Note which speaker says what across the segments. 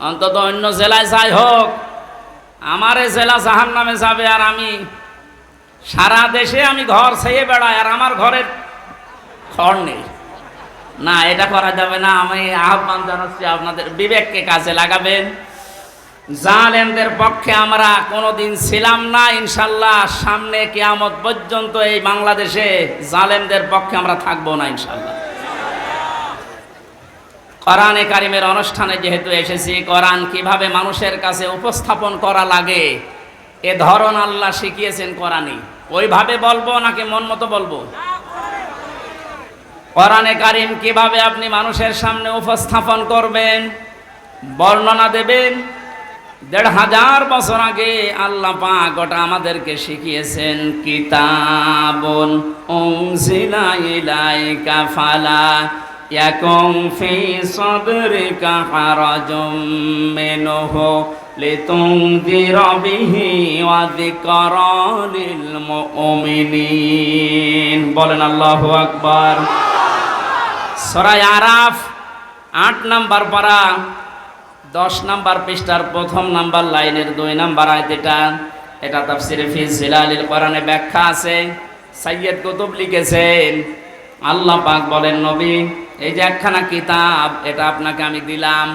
Speaker 1: অন্তত অন্য জেলায় যাই হোক, আমার এই জেলা জাহান্নামে যাবে আর আমি সারা দেশে আমি ঘর ছেয়ে বেড়াই আর আমার ঘরের খড় নেই। না, এটা করা যাবে না। আমি আহ্বান জানাচ্ছি আপনাদের বিবেককে কাজে লাগাবেন। জালেমদের পক্ষে আমরা কোনোদিন ছিলাম না, ইনশাল্লাহ সামনে কিয়ামত পর্যন্ত এই বাংলাদেশে জালেমদের পক্ষে আমরা থাকবো না ইনশাল্লাহ। কোরআনে কারিমের অনুষ্ঠানে যেহেতু এসেছি, কোরআন কিভাবে মানুষের কাছে উপস্থাপন করা লাগে এ ধরন আল্লাহ শিখিয়েছেন কোরআনে। ওইভাবে বলবো নাকি মন মতো বলবো? কোরআনে কারিম কিভাবে আপনি মানুষের সামনে উপস্থাপন করবেন, বর্ণনা দেবেন, ১৫০০ বছর আগে আল্লাহ পাক ওটা আমাদেরকে শিখিয়েছেন। কিতাবুন উনজিলা ইলাইকা ফালা ইয়াকুম ফি সাদরিকা হারাজুম মিনহু লিতুনযিরা বিহি ওয়া যিকরা লিল মুমিনিন। বলেন আল্লাহু আকবার। সূরা আরাফ ৮ নম্বর পারা ১০ নম্বর পৃষ্ঠার ১ম নম্বর লাইনের ২ নম্বর আয়াত। এটা তাফসীরে ফি জিলালিল কোরআনে ব্যাখ্যা আছে, সাইয়্যিদ কুতুব লিখেছেন। আল্লাহ পাক বলেন, নবী এই যে একখানা কিতাব এটা আপনাকে আমি দিলাম,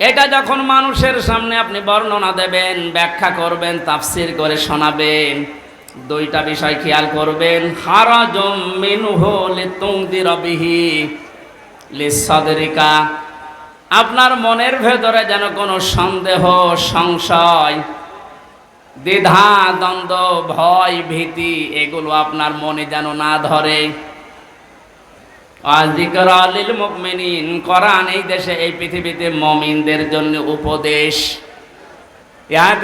Speaker 1: এটা যখন মানুষের সামনে আপনি বর্ণনা দেবেন, ব্যাখ্যা করবেন, তাফসীর করে শোনাবেন, ২টা বিষয় খেয়াল করবেন। হারাজুম মিনহু লিতুনযিরা বিহি লিসাদরিকা, আপনার মনের ভেতরে যেন কোনো সন্দেহ, সংশয়, দ্বিধা, দ্বন্দ্ব, ভয়, ভীতি এগুলো আপনার মনে যেন না ধরে। ওয়া যিকরা লিল মুমিনিন, কোরআন এই দেশে এই পৃথিবীতে মুমিনদের জন্য উপদেশ।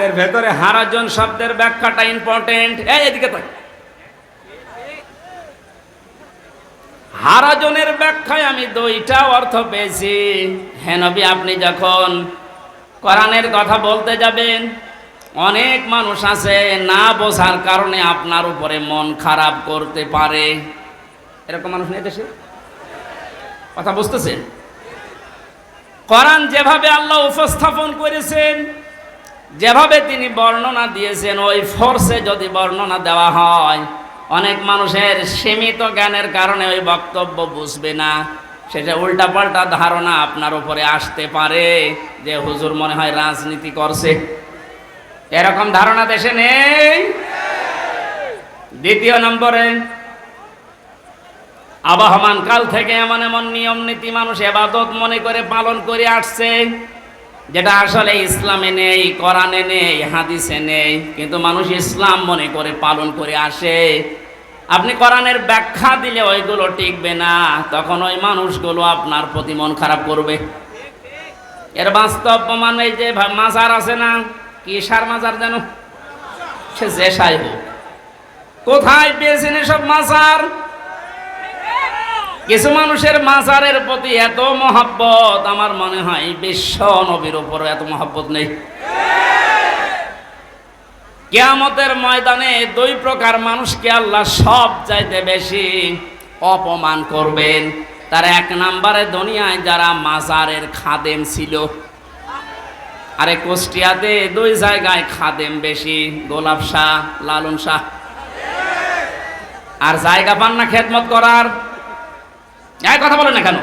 Speaker 1: এর ভেতরে হারাজন শব্দের ব্যাখ্যাটা ইম্পর্টেন্ট। এদিকে তাক। হারাজনের ব্যাখ্যায় আমি ২টা অর্থ পেয়েছি। হে নবী, আপনি যখন কোরআনের কথা বলতে যাবেন, অনেক মানুষ আছে না বোঝার কারণে আপনার উপরে মন খারাপ করতে পারে। এরকম মানুষ নেই দেশে? কথা বুঝতেছেন? কোরআন যেভাবে আল্লাহ উপস্থাপন করেছেন, যেভাবে তিনি বর্ণনা দিয়েছেন, ওই ফোর্সে যদি বর্ণনা দেওয়া হয়, অনেক মানুষের সীমিত জ্ঞানের কারণে ওই বক্তব্য বুঝবে না, সেটা উল্টাপাল্টা ধারণা আপনার উপরে আসতে পারে যে হুজুর মনে হয় রাজনীতি করছে। এরকম ধারণা দেশে নেই। দ্বিতীয় নম্বরে, আবহমান কাল থেকে এমন এমন নিয়ম নীতি মানুষ ইবাদত মনে করে পালন করে আসছে, যেটা আসলে ইসলামে নেই, কোরআনে নেই, হাদিসে নেই, কিন্তু মানুষ ইসলাম মনে করে পালন করে আসে। আপনি কোরআনের ব্যাখ্যা দিলে ওইগুলো টিকবে না, তখন ওই মানুষগুলো আপনার প্রতি মন খারাপ করবে। এর বাস্তব প্রমাণ এই যে মাজার আছে না, কি সার মাজার যেন, সে যে সাই হোক, কোথায় পেয়েছেন এসব মাজার? কিছু মানুষের মাজারের প্রতি এত মহব্বত, আমার মনে হয় বিশ্ব নবীর উপর এত মহব্বত নেই। কিয়ামতের ময়দানে ২ প্রকার মানুষকে আল্লাহ সব চাইতে বেশি অপমান করবেন। তার ১ নম্বরে দুনিয়ায় যারা মাজারের খাদেম ছিল, আরে কুষ্টিয়াতে ২ জায়গায় খাদেম বেশি, গোলাপ শাহ, লালন শাহ, আর জায়গা পান না খেদমত করার। কথা বলেন না কেন?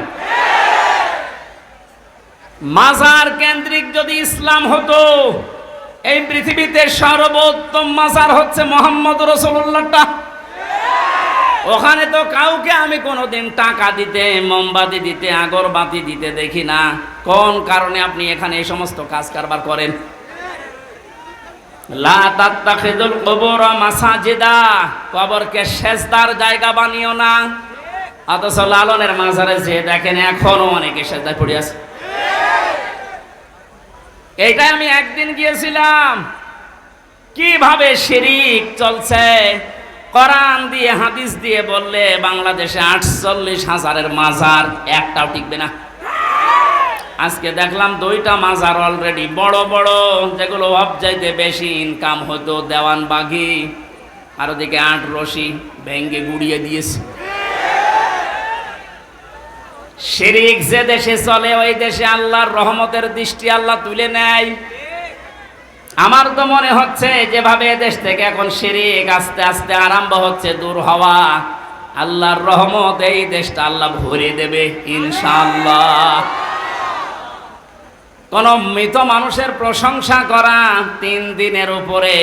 Speaker 1: মাজার কেন্দ্রিক যদি ইসলাম হতো, এই পৃথিবীতে সর্বোত্তম মাজার হচ্ছে মুহাম্মদ রাসূলুল্লাহটা। ওখানে তো কাউকে আমি কোনোদিন টাকা দিতে, মোমবাতি দিতে, আগরবাতি দিতে দেখি না। কোন কারণে আপনি এখানে এই সমস্ত কাজ কারবার করেন? লা তাত্তাখিযুল কুবুর মাসাজিদা, কবরকে সেজদার জায়গা বানিও না। অথচ লালনের মাজারে যে দেখেন এখনো অনেকে সেজদায় পড়ে আছে। এইটাই আমি একদিন গিয়েছিলাম, কিভাবে শিরিক চলছে। কোরআন দিয়ে হাদিস দিয়ে বললে বাংলাদেশে ৪৮,০০০ মাজার, একটাও টিকবে না। আজকে দেখলাম ২টা মাজার অলরেডি বড় বড়, যেগুলো সবচাইতে বেশি ইনকাম হতো, দেওয়ানবাগি আর ওদিকে ৮ রশি ভেঙ্গে গুড়িয়ে দিয়েছে। শিরিক যে দেশে চলে ওই দেশে আল্লাহর রহমতের দৃষ্টি আল্লাহ তুলে নেয়। আমার তো মনে হচ্ছে যেভাবে দেশ থেকে এখন শিরিক আস্তে আস্তে আরম্ভ হচ্ছে দূর হওয়া, আল্লাহর রহমত এই দেশটা আল্লাহ ভরে দেবে ইনশাআল্লাহ। কোন মৃত মানুষের প্রশংসা করা 3 দিনের উপরে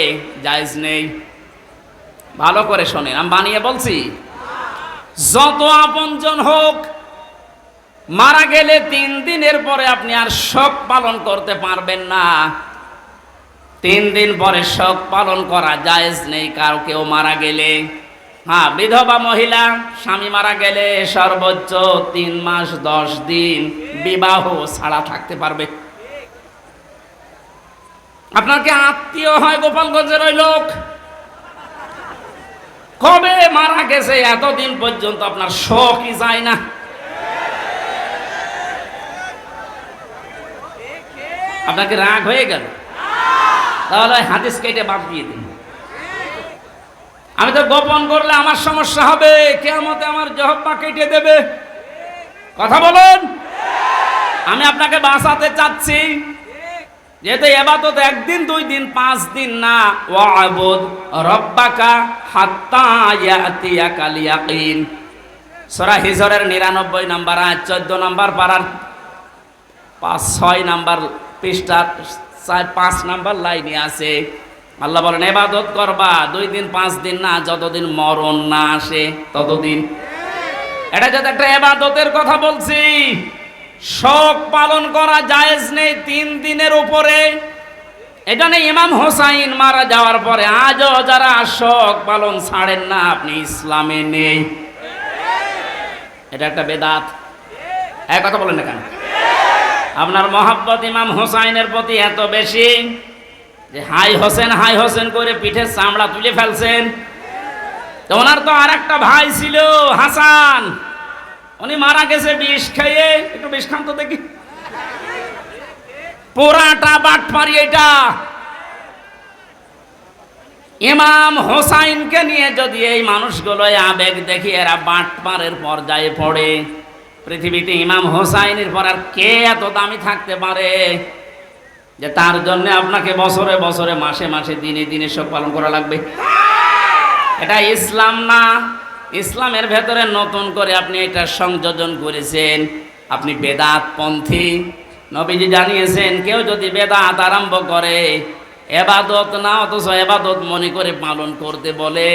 Speaker 1: জায়েজ নেই। ভালো করে শোনেন, আমি বানিয়ে বলছি। যত আপনজন হোক, মারা গেলে 3 দিনের পরে আপনি আর শোক পালন করতে পারবেন না। 3 দিন পরে শোক পালন করা জায়েজ নেই কারো কেউ মারা গেলে। হ্যাঁ, বিধবা মহিলা স্বামী মারা গেলে সর্বোচ্চ 3 মাস 10 দিন বিবাহ ছাড়া থাকতে পারবে। আপনার কি আত্মীয় হয় গোপালগঞ্জের ওই লোক? কবে মারা গেছে এতদিন পর্যন্ত আপনার শোকই যায় না। আপনাকে রাগ হয়ে গেল? তাহলে হাদিস কেটে বাদ দিয়ে দিন। আমি তো গোপন করলে আমার সমস্যা হবে, কিয়ামতে আমার জহব্বা কেটে দেবে। কথা বলুন। আমি আপনাকে বাঁচাতে চাচ্ছি, যেহেতু ইবাদত 1 দিন 2 দিন 5 দিন না। ওয়া'বুদ রাব্বাকা হাত্তা ইয়াতিয়াকাল ইয়াকিন। সূরা হিজরের 99 নম্বর আয়াত 14 নম্বর পারার 6 নম্বর পৃষ্ঠা 5 নম্বর লাইনে আছে। আল্লাহ বলেন ইবাদত করবা 2 দিন 5 দিন না, যতদিন মরণ না আসে ততদিন। এটা যদি একটা ইবাদতের কথা বলছি। শোক পালন করা জায়েজ নেই 3 দিনের উপরে। এটা নেই ইমাম হোসাইন মারা যাওয়ার পরে আজও যারা শোক পালন ছাড়েন না, আপনি ইসলামে নেই। এটা একটা বেদাত। এক কথা বলেন না কেন? আপনার মহাব্বত ইমাম হোসাইনের প্রতি এত বেশি যে হাই হোসেন করে পিঠের চামড়া তুলে ফেলছেন। তো ওনার তো আর একটা ভাই ছিল হাসান, উনি মারা গেছে বিষ খেয়ে। একটু বিষ খান তো দেখি। পুরাটা বাটপারি এটা। ইমাম হোসাইনকে নিয়ে যদি এই মানুষগুলো আবেগ দেখি এরা বাটপারের পর্যায়ে পড়ে, পৃথিবীতে ইমাম হোসাইনের পর আর কে এত দামি থাকতে পারে যে তার জন্য আপনাকে বছরে বছরে মাসে মাসে দিনে দিনে শোক পালন করা লাগবে? এটা ইসলাম না। ইসলামের ভেতরে নতুন করে আপনি এটা সংযোজন করেছেন, আপনি বেদাত পন্থী। নবীজি জানিয়েছেন কেউ যদি বেদাত আরম্ভ করে, ইবাদত না অথচ ইবাদত মনে করে পালন করতে বলে,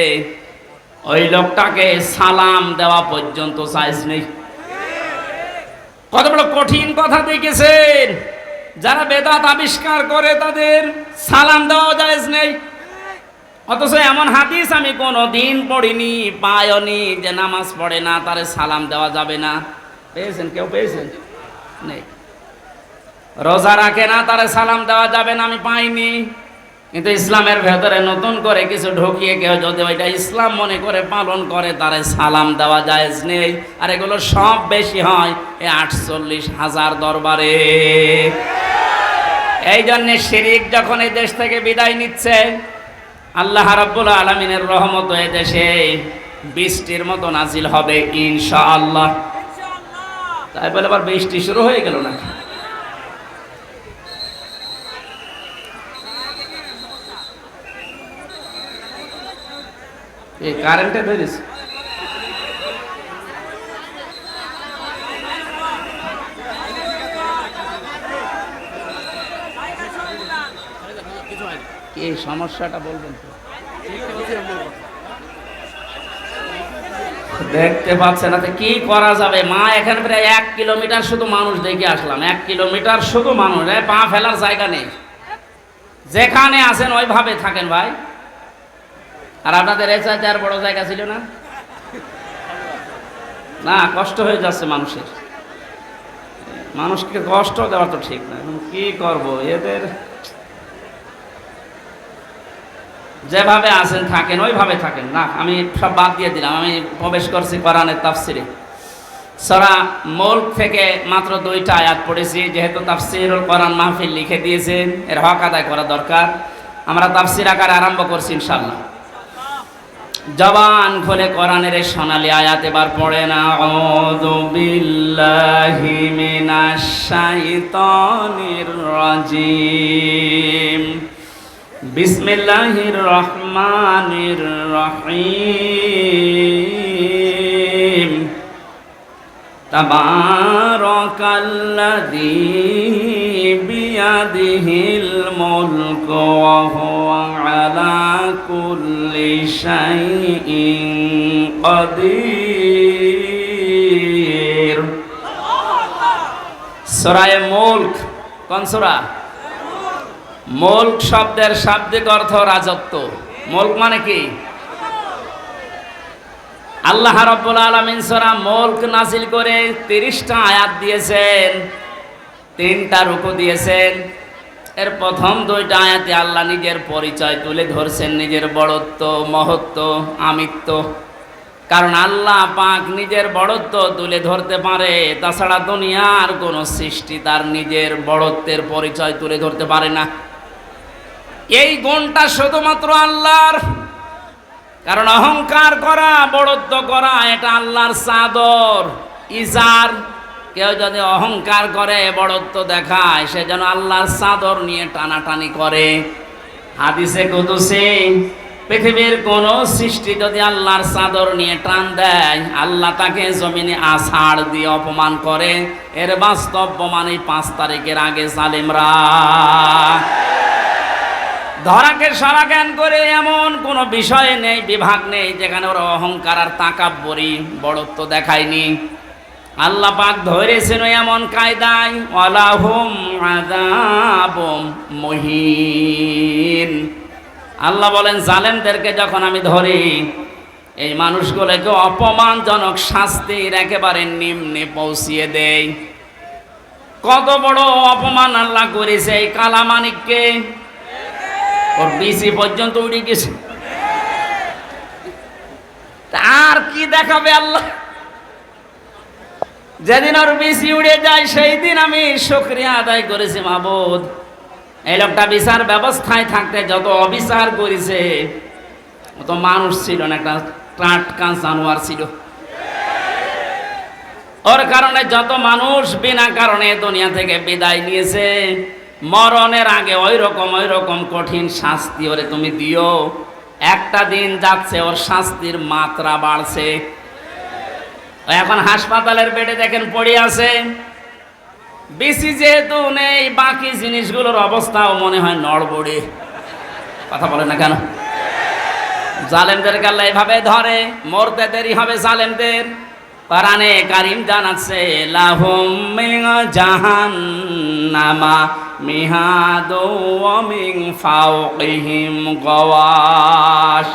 Speaker 1: ওই লোকটাকে সালাম দেওয়া পর্যন্ত জায়েজ নেই। কত বড় কঠিন কথা দেখেছেন। যারা বেদাত আবিষ্কার করে তাদের সালাম দেওয়া জায়েজ নেই। অথচ এমন হাদিস আমি কোনোদিন পড়িনি, পাইনি যে নামাজ পড়ে না তারে সালাম দেওয়া যাবে না। পেয়েছেন? কেউ পেয়েছেন? নেই। রোজা রাখে না তারে সালাম দেওয়া যাবে না, আমি পাইনি। কিন্তু ইসলামের ভেতরে নতুন করে কিছু ঢুকিয়ে কেউ যদি ওইটা ইসলাম মনে করে পালন করে তারে সালাম দেওয়া জায়েজ নেই। আর এগুলো সব বেশি হয় এই 48,000 দরবারে। এই জন্যে শিরিক যখন এই দেশ থেকে বিদায় নিচ্ছে, আল্লাহ রাব্বুল আলামিনের রহমত এই দেশে বৃষ্টির মতো নাজিল হবে ইনশাআল্লাহ। তাই বলে আবার বৃষ্টি শুরু হয়ে গেল না? এই কারেন্টে ধরেছে। এই সমস্যাটা বলবেন তো? দেখতে পাচ্ছেন না? কি করা যাবে? মা এখানে প্রায় 1 কিলোমিটার শুধু মানুষ দেখে আসলাম। 1 কিলোমিটার শুধু মানুষ, পা ফেলার জায়গা নেই। যেখানে আছেন ওইভাবে থাকেন ভাই। আর আপনাদের এই চাইতে আর বড় জায়গা ছিল না? না, কষ্ট হয়ে যাচ্ছে মানুষের। মানুষকে কষ্ট দেওয়া তো ঠিক না। কি করব? এদের যেভাবে আছেন থাকেন, ওইভাবে থাকেন। না, আমি সব বাদ দিয়ে দিলাম। আমি প্রবেশ করছি কোরআনের তাফসিরে। সূরা মুলক থেকে মাত্র 2টা আয়াত পড়েছি। যেহেতু তাফসিরুল কোরআন মাহফিল লিখে দিয়েছেন, এর হক আদায় করা দরকার। আমরা তাফসির আকারে আরম্ভ করছি ইনশাআল্লাহ। জবান খুলে কোরআনের এই সোনালী আয়াত এবার পড়েন। আউযু বিল্লাহি মিনাশ শাইতানির রাজিম। বিসমিল্লাহির রহমানির রহিম। তাবারাকাল্লাযী বিয়াদিহিল মুলকু ওয়া হুয়া আলা কুল্লি শাইইন কাদির। সূরা মুলক কোন সূরা? মুলক শব্দের শাব্দিক অর্থ রাজত্ব। মুলক মানে কি? আল্লাহ রাব্বুল আলামিন সূরা মুলক নাযিল করে 30টা আয়াত দিয়েছেন, 3টা রুকু দিয়েছেন। এর প্রথম 2টা আয়াতে আল্লাহ নিজের পরিচয় তুলে ধরছেন, নিজের বড়ত্ব, মহত্ব, আমিত্ব। কারণ আল্লাহ পাক নিজের বড়ত্ব তুলে ধরতে পারে, তাছাড়া দুনিয়ার কোনো সৃষ্টি তার নিজের বড়ত্বের পরিচয় তুলে ধরতে পারে না। এই গুণটা শুধুমাত্র আল্লাহর। কারণ অহংকার করা, বড়ত্ব করা এটা আল্লাহর চাদর, ইজার। কেউ যদি অহংকার করে, বড়ত্ব দেখায়, সে যেন আল্লাহর চাদর নিয়ে টানাটানি করে। হাদিসে কুদসি, পৃথিবীর কোন সৃষ্টি যদি আল্লাহর চাদর নিয়ে টান দেয়, আল্লাহ তাকে জমিনে আছাড় দিয়ে অপমান করে। এর বাস্তব প্রমাণ এই 5 তারিখের আগে জালেমরা। ধরাকে সারা জ্ঞান করে এমন কোনো বিষয় নেই, বিভাগ নেই যেখানে ওরা অহংকার আর তাকাব্বরি, বড়ত্ব দেখায়নি। আল্লাহ পাক ধরেছেন এমন কায়দায়, ওয়ালাহুম আযাবুম মুহিন। আল্লাহ বলেন জালেমদেরকে যখন আমি ধরি, এই মানুষগুলোকে অপমানজনক শাস্তির একেবারে নিম্নে পৌঁছিয়ে দেই। কত বড় অপমান আল্লাহ করেছে এই কালামানিককে। ওর বিসি পর্যন্ত উড়ে গেছে, আর কি দেখাবে আল্লাহ? যেদিন ওর বিসি উড়ে যায় সেই দিন আমি শুকরিয়া আদায় করেছি, মাবুদ এই লোকটা বিচার ব্যবস্থায় থাকতে যত অবিচার করেছে, ও তো মানুষ ছিল না, একটা টাটকা জানোয়ার ছিল। ওর কারণে যত মানুষ বিনা কারণে দুনিয়া থেকে বিদায় নিয়েছে, মরণের আগে ওই রকম কঠিন শাস্তি ওরে তুমি দিও। একটা দিন যাচ্ছে ওর শাস্তির মাত্রা বাড়ছে। এখন হাসপাতালের বেডে দেখেন পড়ে আছে। বেশি যেহেতু নেই, বাকি জিনিসগুলোর অবস্থাও মনে হয় নড়বড়ে। কথা বলে না কেন? জালেমদেরকে আল্লাহ এভাবে ধরে, মরতে দেরি হবে জালেমদের। কোরআনে কারীম জানাচ্ছে, লাহুম মিন জাহান্নামা মিহাদু ওয়া মিন ফাওকিহিম গাওয়াশ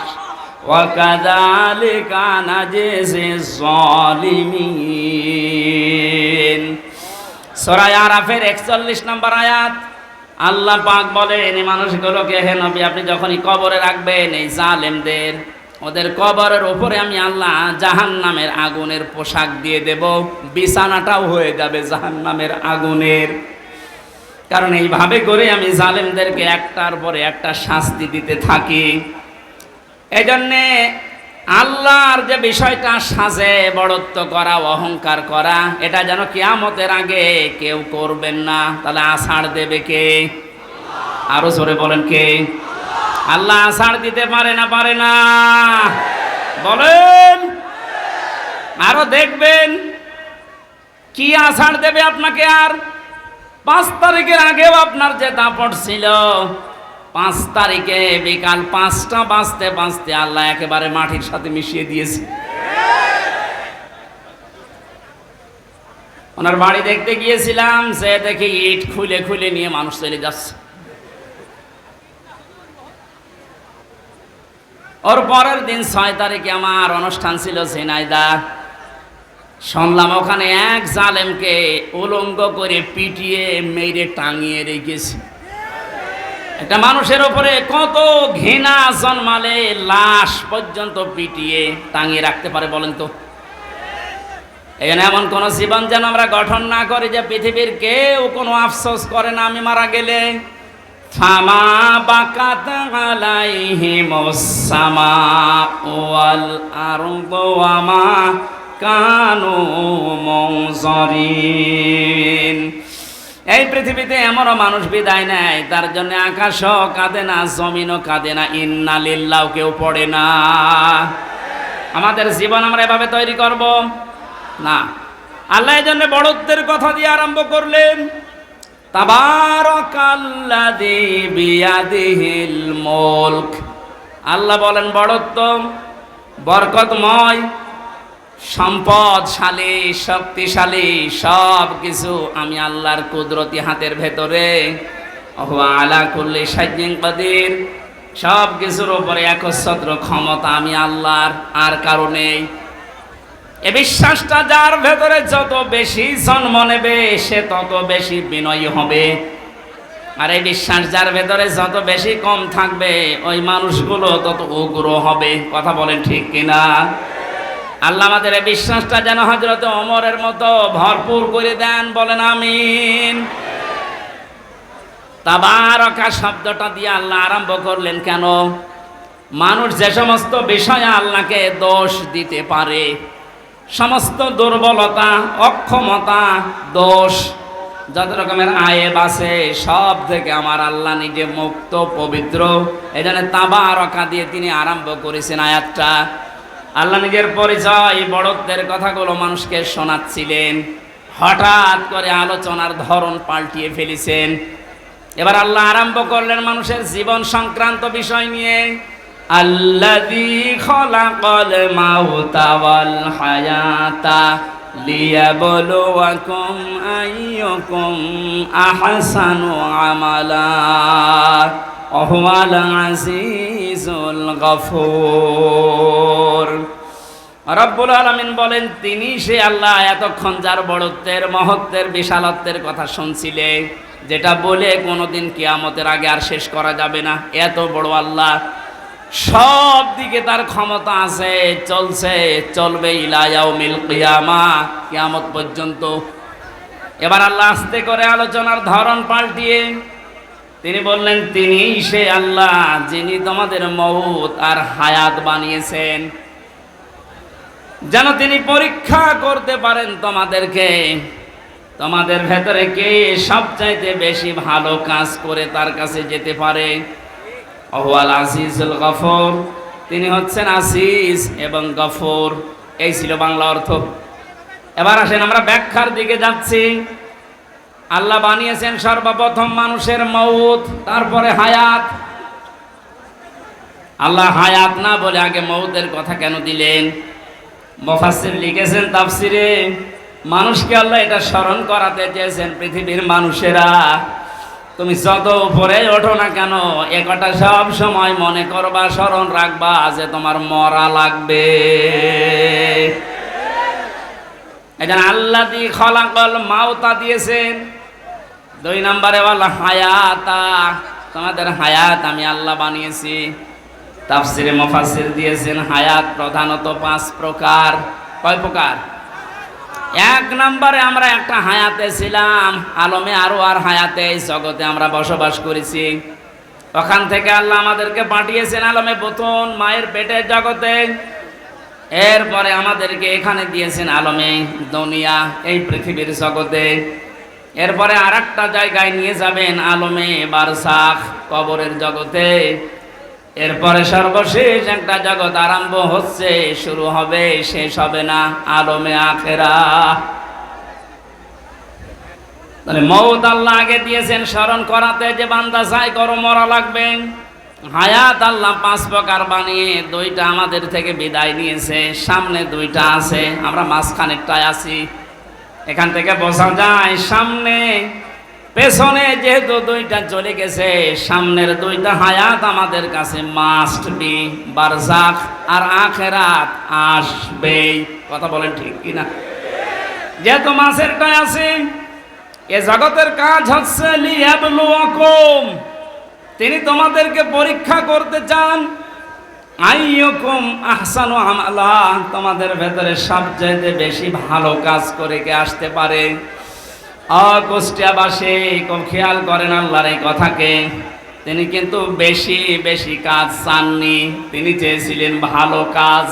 Speaker 1: ওয়া কাযালিকা নাজিজিজ জালিমিন। সূরা আরাফের 41 নম্বর আয়াত। আল্লাহ পাক বলেন এই মানুষগুলোকে, হে নবী আপনি যখনই কবরে রাখবেন এই জালেমদের, ওদের কবরের উপরে আমি আল্লাহ জাহান্নামের আগুনের পোশাক দিয়ে দেব, বিছানাটাও হয়ে যাবে জাহান্নামের আগুনের। কারণ এইভাবে করে আমি জালেমদেরকে একটার পরে একটা শাস্তি দিতে থাকি। এই জন্যে আল্লাহর যে বিষয়টা সাজে, বড়ত্ব করা, অহংকার করা, এটা যেন কিয়ামতের আগে কেউ করবেন না। তাহলে আছাড় দেবে কে? আরো জোরে বলেন কে? আল্লাহ আছাড় দিতে পারে না? পারে না? বলেন। আরো দেখবেন কি আছাড় দেবে আপনাকে। আর 5 তারিখের আগেও আপনার যে দাপট ছিল, 5 তারিখে বিকাল 5টা বাজতে বাজতে আল্লাহ একেবারে মাটির সাথে মিশিয়ে দিয়েছে। ওনার বাড়ি দেখতে গিয়েছিলাম, সে দেখে ইট খুলে খুলে নিয়ে মানুষ চলে যাচ্ছে। ওর পরের দিন 6 তারিখে আমার অনুষ্ঠান ছিল ঝিনাইদহ। শুনলাম ওখানে এক জালেমকে উলঙ্গ করে পিটিয়ে মেরে টাঙিয়ে রেখেছে। একটা মানুষের উপরে কত ঘৃণা জন্মালে লাশ পর্যন্ত পিটিয়ে টাঙিয়ে রাখতে পারে বলেন তো? এখানে এমন কোন জীবন যেন আমরা গঠন না করি যে পৃথিবীর কেউ কোনো আফসোস করে না আমি মারা গেলে। ফামা বাকাত আলাইহিমুস সামাউ ওয়াল আরদু ওয়া মা কানু মুনজারিন। এই পৃথিবীতে এমনও মানুষ বিদায় নেয়, তার জন্য আকাশও কাঁদে না, জমিনও কাঁদে না, ইন্না লিল্লাহ কেউ পড়ে না। আমাদের জীবন আমরা এভাবে তৈরি করব না। আল্লাহ এই জন্য বড়ত্বের কথা দিয়ে আরম্ভ করলেন, তাবারাকাল্লাযী বিয়াদিহিল মুলক। আল্লাহ বলেন বড়ত্ব বরকতময়, সম্পদশালী, শক্তিশালী, সব কিছু আমি আল্লাহর কুদরতি হাতের ভেতরে। ওয়া আলা কুল্লি শাইইন কাদির, সব কিছুর উপরে একচ্ছত্র ক্ষমতা আমি আল্লাহর, আর কারণে এ বিশ্বাসটা যার ভেতরে যত বেশি জন্ম নেবে সে তত বেশি বিনয়ী হবে। আর এই বিশ্বাস যার ভেতরে যত বেশি কম থাকবে ওই মানুষগুলো তত উগ্র হবে। কথা বলেন ঠিক কিনা? আল্লাহ আমাদের এই বিশ্বাসটা যেন হযরত ওমরের মতো ভরপুর করে দেন, বলেন আমিন। তাবারাকা শব্দটা দিয়ে আল্লাহ আরম্ভ করলেন কেন? মানুষ যে সমস্ত বিষয়ে আল্লাহকে দোষ দিতে পারে, সমস্ত দুর্বলতা, অক্ষমতা, দোষ, যত রকমের আয়েব আছে সব থেকে আমার আল্লাহ নিজে মুক্ত, পবিত্র। এই জন্য তাবারাকা দিয়ে তিনি আরম্ভ করেছেন আয়াতটা। আল্লাহ নিজের পরিচয়, বড়ত্বের কথাগুলো মানুষকে শোনাচ্ছিলেন, হঠাৎ করে আলোচনার ধরন পাল্টিয়ে ফেলেছেন। এবার আল্লাহ আরম্ভ করলেন মানুষের জীবন সংক্রান্ত বিষয় নিয়ে। আল্লাযী খালাকাল মাউতা ওয়াল হায়াতা লিয়াবলুয়াকুম আইয়ুকুম আহসানু আমালা ওয়া হুয়াল আজিজুল গফুর। রব্বুল আলামিন বলেন তিনি সে আল্লাহ এতক্ষণ যার বড়ত্বের, মহত্বের, বিশালত্বের কথা শুনছিলে, যেটা বলে কোনোদিন কিয়ামতের আগে আর শেষ করা যাবে না। এত বড় আল্লাহ, সব দিকে তার ক্ষমতা আছে, চলছে, চলবে ইলা ইয়াউমিল কিয়ামা, কিয়ামত পর্যন্ত। এবার আল্লাহ আস্তে করে আলোচনার ধরন পাল্টিয়ে তিনি বললেন তিনিই সে আল্লাহ যিনি তোমাদের মউত আর হায়াত বানিয়েছেন, যেন তিনি পরীক্ষা করতে পারেন তোমাদেরকে, তোমাদের ভেতরে কে সবচাইতে বেশি ভালো কাজ করে তার কাছে যেতে পারে। ওয়াল আজিজুল গফুর, তিনি হচ্ছেন আজিজ এবং গফুর। এই ছিল বাংলা অর্থ। এবার আসেন আমরা ব্যাখ্যার দিকে যাচ্ছি। আল্লাহ বানিয়েছেন সর্বপ্রথম মানুষের মউত, তারপরে হায়াত। আল্লাহ হায়াত না বলে আগে মউতের কথা কেন দিলেন? মুফাসসির লিখেছেন তাফসিরে, মানুষকে আল্লাহ এটা স্মরণ করাতে চেয়েছেন, পৃথিবীর মানুষেরা তুমি যত উপরে ওঠো না কেন এ কথা সব সময় মনে করবা, স্মরণ রাখবা যে তোমার মরা লাগবে। এখানে আল্লাযী খালাকাল মাউতা দিয়েছেন। 2 নম্বরে বলা হায়াতা, তোমাদের হায়াত আমি আল্লাহ বানিয়েছি। তাফসিরে মুফাসসির দিয়েছেন হায়াত প্রধানত 5 প্রকার। কয় প্রকার? 1 নম্বরে আমরা একটা হায়াতে ছিলাম, আলমে আরো আর হায়াতে, এই জগতে আমরা বসবাস করেছি। ওখান থেকে আল্লাহ আমাদেরকে পাঠিয়েছেন আলমে বতুন, মায়ের পেটের জগতে। এরপরে আমাদেরকে এখানে দিয়েছেন আলমে দুনিয়া, এই পৃথিবীর জগতে। এরপরে আরেকটা জায়গায় নিয়ে যাবেন আলমে বারসাখ, কবরের জগতে। এরপরে সর্বশেষ একটা জগৎ আরম্ভ হচ্ছে, শুরু হবে, শেষ হবে না, আলমে আখেরা। তাহলে মউত আল্লাহ আগে দিয়েছেন স্মরণ করাতে যে বান্দা চাই করো মরা লাগবে। হায়াত আল্লাহ 5 প্রকার বানিয়ে 2টা আমাদের থেকে বিদায় নিয়েছে, সামনে 2টা আছে, আমরা মাঝখানেরটায় আছি। এখান থেকে বোঝা যায় সামনে পেছনে যেহেতু 2টা চলে গেছে, সামনের 2টা হায়াত আমাদের কাছে মাস্ট বি, বারজাখ আর আখেরাত আসবেই। কথা বলেন ঠিক কিনা? যেহেতু মাঝেরটাই আছে, এ জগতের কাজ হচ্ছে লিয়াবলুয়াকুম, তিনি তোমাদেরকে পরীক্ষা করতে চান। আইয়ুকুম আহসানু আমালা, তোমাদের ভেতরে সবচেয়ে বেশি ভালো কাজ করে কে আসতে পারে। কুষ্টিয়াবাসী খুব খেয়াল করেন আল্লাহর এই কথাকে। তিনি কিন্তু বেশি বেশি কাজ চাননি, তিনি চেয়েছিলেন ভালো কাজ।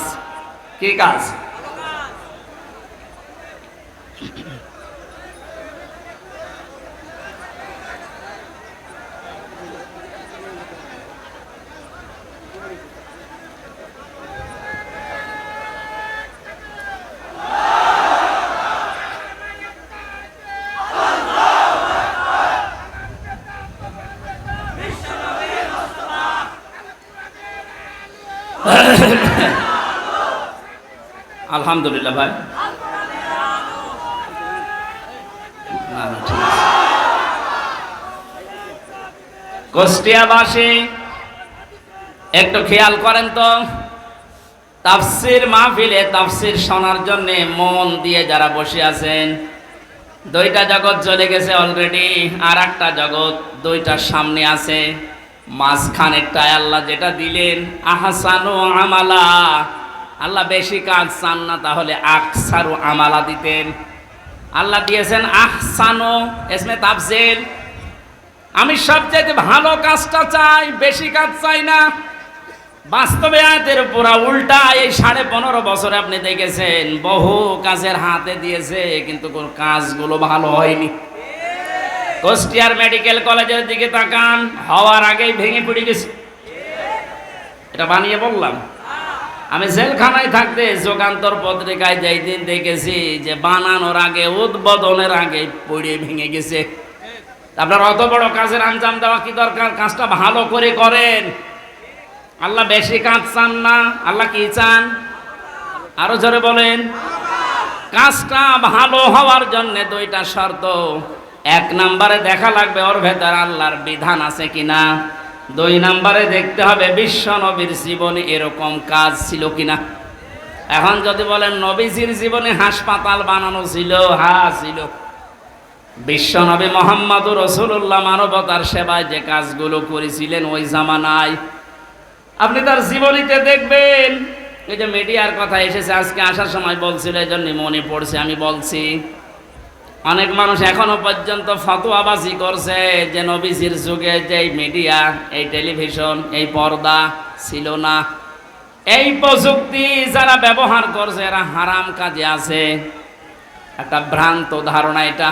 Speaker 1: কি কাজ? আলহামদুলিল্লাহ ভাই, কুষ্টিয়াবাসী একটু খেয়াল করেন তো, তাফসির মাহফিলে তাফসির শোনার জন্য মন দিয়ে যারা বসে আছেন, দুইটা জগৎ চলে গেছে অলরেডি, আর একটা জগৎ দুইটার সামনে আছে। মাঝখানেরটায় আল্লাহ যেটা দিলেন আহসানু আমালা, আল্লাহ বেশি কাজ চান না, তাহলে আকসারু আমালা দিতেন। আল্লাহ দিয়েছেন আহসানু ইসমে তাফসির, আমি সবচেয়ে ভালো কাজটা চাই, বেশি কাজ চাই না। বাস্তবে আয়াতের পুরা উল্টা। এই 15.5 বছরে আপনি দেখেছেন বহু কাজের হাতে দিয়েছে, কিন্তু কোন কাজগুলো ভালো হয়নি। কুষ্টিয়ার মেডিকেল কলেজের দিকে তাকান, হওয়ার আগেই ভেঙে পড়ে গেছে। এটা বানিয়ে বললাম? আমি জেলখানায় থাকতে যুগান্তর পত্রিকায় যেই দিন দেখেছি যে বানানোর আগে, উদ্বোধনের আগে পড়ে ভেঙে গেছে। আপনার অত বড় কাজের আঞ্জাম দেওয়া কি দরকার? কাজটা ভালো করে করেন। আল্লাহ বেশি কাজ চান না, আল্লাহ কি চান? আরো জোরে বলেন। কাজটা ভালো হওয়ার জন্য দুইটা শর্ত। 1 নম্বরে দেখা লাগবে ওর ভেতর আল্লাহর বিধান আছে কিনা। 2 নম্বরে দেখতে হবে বিশ্ব নবীর জীবনে এরকম কাজ ছিল কিনা। এখন যদি বলেন নবীজির জীবনে হাসপাতাল বানানো ছিল, হ্যাঁ ছিল। বিশ্ব নবী মুহাম্মদুর রাসূলুল্লাহ মানবতার সেবায় যে কাজগুলো করেছিলেন ওই জামানায়, আপনি তার জীবনীতে দেখবেন। এই যে মিডিয়ার কথা এসেছে আজকে আসার সময় বলছিল, এই জন্য মনে পড়ছে আমি বলছি। অনেক মানুষ এখনো পর্যন্ত ফতোয়াবাজি করছে যে নবীজির যুগে যে মিডিয়া, এই টেলিভিশন, এই পর্দা ছিল না। এই প্রযুক্তি যারা ব্যবহার করছে এরা হারাম কাজে আছে। একটা ভ্রান্ত ধারণা এটা।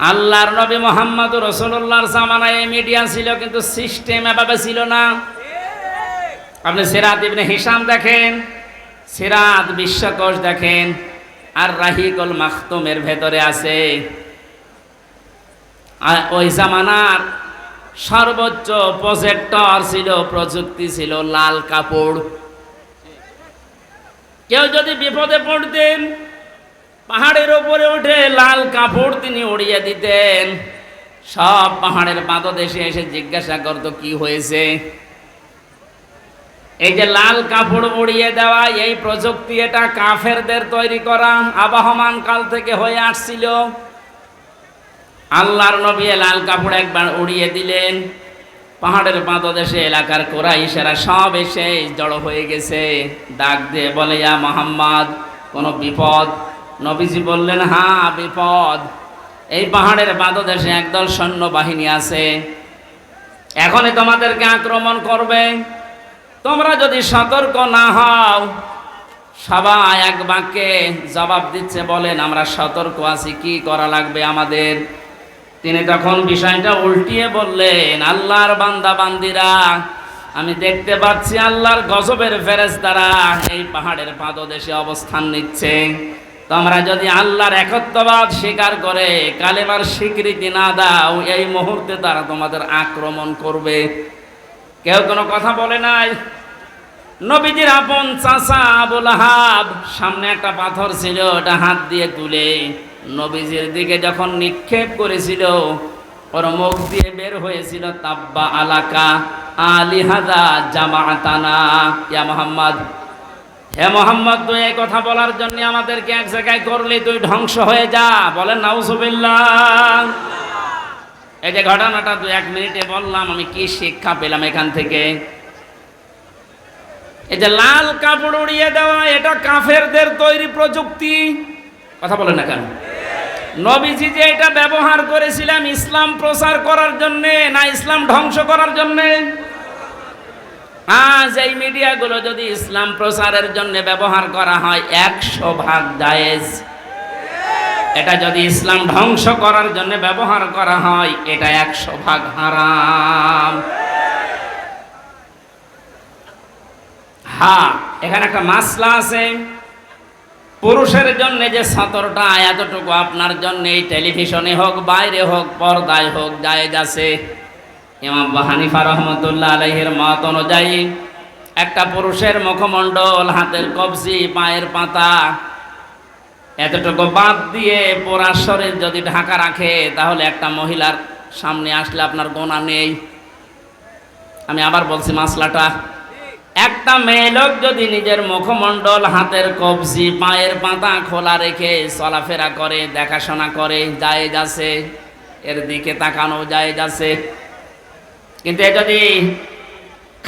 Speaker 1: আল্লাহর নবী মুহাম্মদুর রাসূলুল্লাহর জামানায় এই মিডিয়া ছিল, কিন্তু সিস্টেম এভাবে ছিল না। আপনি সিরাত ইবনে হিশাম দেখেন, সিরাত বিশ্বকোষ দেখেন, আর রাহিকুল মাখতুমের ভেতরে আছে ওই জামানার সর্বোচ্চ প্রজেক্টর ছিল, প্রযুক্তি ছিল লাল কাপড়। কেউ যদি বিপদে পড়তেন পাহাড়ের উপরে উঠে লাল কাপড় তিনি উড়িয়ে দিতেন। সব পাহাড়ের পাদদেশে এসে জিজ্ঞাসা করত কি হয়েছে। এই যে লাল কাপড় উড়িয়ে দেওয়া, এই প্রযুক্তি এটা কাফেরদের তৈরি করা, আবহমান কাল থেকে হয়ে আসছিল। আল্লাহর নবী লাল কাপড় একবার উড়িয়ে দিলেন, পাহাড়ের পাদদেশে এলাকার কুরাইশেরা সব এসে জড়ো হয়ে গেছে। ডাক দিয়ে বলে, ইয়া মুহাম্মদ, কোনো বিপদ? নবীজি বললেন, হ্যাঁ বিপদ। এই পাহাড়ের পাদদেশে একদল সৈন্যবাহিনী আছে, এখনই তোমাদেরকে আক্রমণ করবে। তোমরা যদি সতর্ক না হও। সবাই এক বাক্যে জবাব দিচ্ছে, বলেন আমরা সতর্ক আছি, কি করা লাগবে আমাদের? তিনি তখন বিষয়টা উল্টিয়ে বললেন, আল্লাহর বান্দা বান্দিরা, আমি দেখতে পাচ্ছি আল্লাহর গজবের ফেরেশতারা এই পাহাড়ের পাদদেশে অবস্থান নিচ্ছে। তোমরা যদি আল্লাহর একত্ববাদ স্বীকার করে কালেমার স্বীকৃতি না দাও, এই মুহূর্তে তারা তোমাদের আক্রমণ করবে। কেউ কোনো কথা বলে নাই। নবীজির আপন চাচা আবু লাহাব সামনে একটা পাথর ছিল, ওটা হাত দিয়ে তুলে নবীজির দিকে যখন নিক্ষেপ করেছিল, ওর মুখ দিয়ে বের হয়েছিল, তাব্বা আলাকা আলিহাদা জামাতানা, ইয়া মুহাম্মদ, হে মুহাম্মদ, তুই এই কথা বলার জন্য আমাদেরকে এক জায়গায় করলি, তুই ধ্বংস হয়ে যা। বলেন নাউজুবিল্লাহ। এই যে ঘটনাটা 2-1 মিনিটে বললাম, আমি কি শিক্ষা পেলাম এখান থেকে? এই যে লাল কাপড় উড়িয়ে দেওয়া, এটা কাফেরদের তৈরি প্রযুক্তি। কথা বলেন না কেন? নবীজি যে এটা ব্যবহার করেছিলাম ইসলাম প্রচার করার জন্য না ইসলাম ধ্বংস করার জন্য? আজ এই মিডিয়াগুলো যদি ইসলাম প্রচারের জন্য ব্যবহার করা হয় 100% জায়েজ। এটা যদি ইসলাম ধ্বংস করার জন্য ব্যবহার করা হয় এটা 100% হারাম। হ্যাঁ, এখানে একটা মাসলা আছে। পুরুষের জন্য যে সতরটা এতটুকু আপনার জন্য এই টেলিভিশনে হোক বাইরে হোক পর্দায় হোক জায়েজ আছে। ইমাম আবু হানিফা রহমতুল্লাহ আলাইহির মত অনুযায়ী একটা পুরুষের মুখমণ্ডল, হাতের কবজি, পায়ের পাতা এতটুকু বাদ দিয়ে পুরা শরীর যদি ঢাকা রাখে তাহলে একটা মহিলার সামনে আসলে আপনার গোনা নেই। আমি আবার বলছি মাসলাটা, একটা মেয়ে লোক যদি নিজের মুখমণ্ডল, হাতের কবজি, পায়ের পাতা খোলা রেখে চলাফেরা করে, দেখাশোনা করে, জায়েজ আছে, এর দিকে তাকানো জায়েজ আছে। কিন্তু এ যদি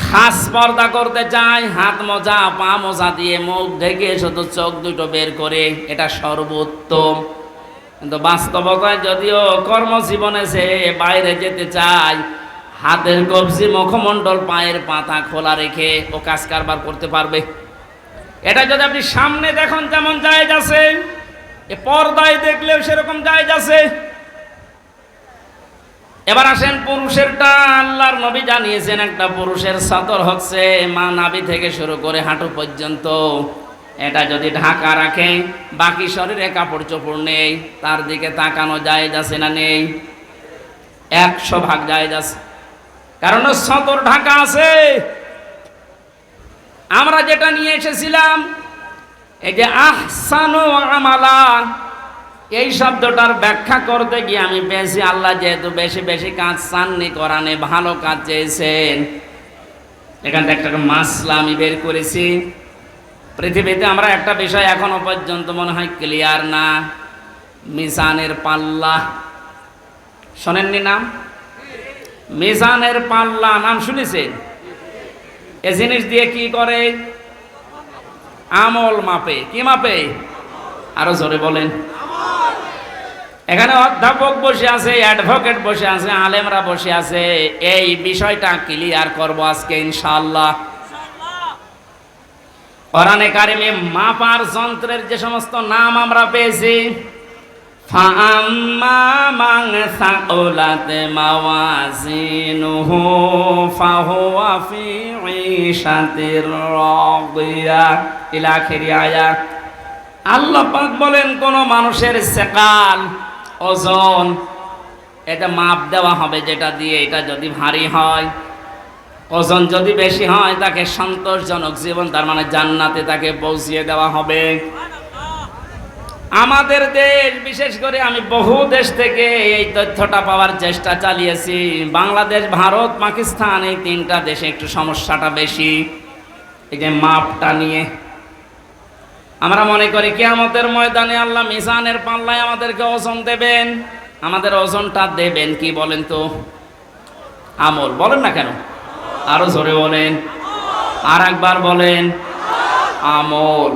Speaker 1: খাস পর্দা করতে চায়, হাত মোজা পা মোজা দিয়ে মুখ ঢেকে শুধু চোখ দুটো বের করে, এটা সর্বোত্তম। কিন্তু বাস্তবতায় যদিও কর্মজীবনে সে বাইরে যেতে চায়, হাতের কবজি, মুখমণ্ডল, পায়ের পাতা খোলা রেখে ও কাজ কারবার করতে পারবে। এটা যদি আপনি সামনে দেখুন যেমন জায়েজ আছে, এ পর্দায় দেখলেও সেরকম জায়েজ আছে। এবার আসেন পুরুষেরটা। আল্লাহর নবী জানিয়েছেন একটা পুরুষের সতর হচ্ছে মা নাভি থেকে শুরু করে হাঁটু পর্যন্ত। এটা যদি ঢাকা রাখে, বাকি শরীরে কাপড় চোপড় নেই, তার দিকে তাকানো জায়েজ আছে না নেই? 100% জায়েজ আছে, কারণ সতর ঢাকা আছে। আমরা যেটা নিয়ে এসেছিলাম এই যে আহসানু আমালা, এই শব্দটার ব্যাখ্যা করতে গিয়ে আমি পেয়েছি আল্লাহ যেহেতু বেশি বেশি কাজ চাননি কোরআনে, ভালো কাজ চেয়েছেন। এখান থেকে একটা মাসলা আমি বের করেছি। পৃথিবীতে আমরা একটা বিষয় এখনো পর্যন্ত মনে হয় ক্লিয়ার না, মিজানের পাল্লা। শোনেননি নাম? মিজানের পাল্লা নাম শুনেছেন? এ জিনিস দিয়ে কি করে? আমল মাপে। কি মাপে? আরো জোরে বলেন। এখানে অধ্যাপক বসে আছে, অ্যাডভোকেট বসে আছে, আলেমরা বসে আছে। এই বিষয়টা ক্লিয়ার করব আজকে ইনশাআল্লাহ। কোরআনে কারিমে মাপার যন্ত্রের যে সমস্ত নাম আমরা পেয়েছি, ফাআম্মা মান সাকুলাত মাওয়াজিনুহু ফাহুয়া ফি ঈশাতির রাদিয়া ইলা আখিরি আয়াত। আল্লাহ পাক বলেন কোন মানুষের সেকাল, ওজন, এটা মাপ দেওয়া হবে যেটা দিয়ে, এটা যদি ভারী হয়, ওজন যদি বেশি হয়, তাকে সন্তোষজনক জীবন, তার মানে জান্নাতে তাকে পৌঁছিয়ে দেওয়া হবে। আমাদের দেশ, বিশেষ করে আমি বহু দেশ থেকে এই তথ্যটা পাওয়ার চেষ্টা চালিয়েছি। বাংলাদেশ, ভারত, পাকিস্তান, এই তিনটা দেশে একটু সমস্যাটা বেশি এই যে মাপটা নিয়ে। আমরা মনে করি কিয়ামতের ময়দানে আল্লাহ মিজানের পাল্লায় আমাদেরকে ওজন দেবেন। আমাদের ওজনটা দেবেন কি বলেন তো? আমল। বলেন না কেন? আরো জোরে বলেন, আর একবার বলেন, আমল।